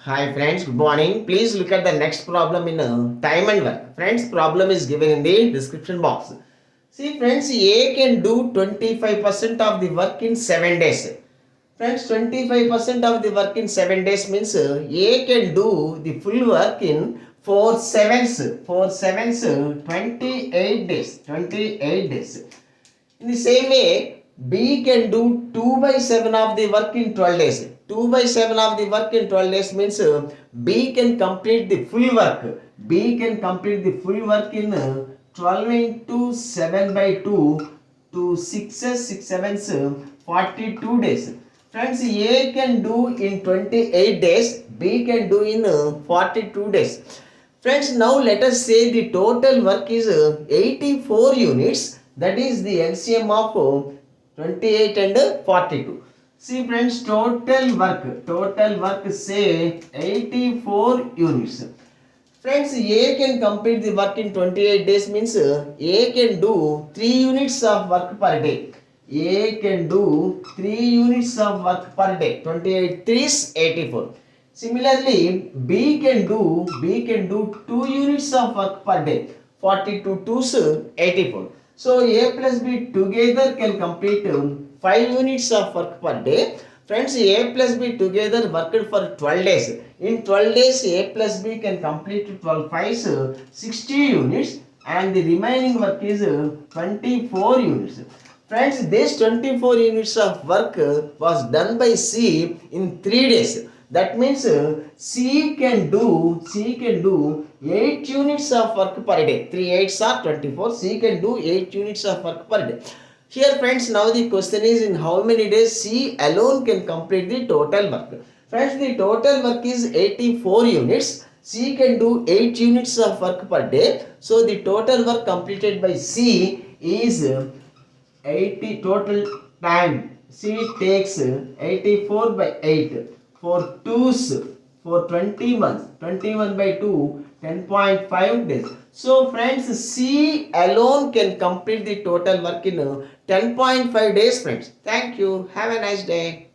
Hi friends, good morning. Please look at the next problem in time and work. Friends, problem is given in the description box. See friends, A can do 25% of the work in 7 days. Friends, 25% of the work in 7 days means A can do the full work in 4 sevens. 4 sevens, 28 days. 28 days. In the same way, B can do 2 by 7 of the work in 12 days. 2 by 7 of the work in 12 days means B can complete the full work. B can complete the full work in 12 into 7 by 2 to 6 6 sevens 42 days. Friends, A can do in 28 days, B can do in 42 days. Friends, now let us say the total work is 84 units. That is the LCM of 28 and 42. See friends, total work say 84 units. Friends, A can complete the work in 28 days means A can do 3 units of work per day. A can do 3 units of work per day. 28 3s 84. Similarly, B can do 2 units of work per day. 42 2s 84. So A plus B together can complete 5 units of work per day. Friends, A plus B together worked for 12 days. In 12 days, A plus B can complete 12 fives 60 units and the remaining work is 24 units. Friends, this 24 units of work was done by C in 3 days. That means C can do 8 units of work per day. 3 8s are 24. C can do 8 units of work per day. Here friends, now the question is in how many days C alone can complete the total work. Friends, the total work is 84 units. C can do 8 units of work per day. So the total work completed by C is 80 total time. C takes 84 by 8 for 2s for 20 months. 21 by 2, 10.5 days. So friends, C alone can complete the total work in 10.5 days friends. Thank you. Have a nice day.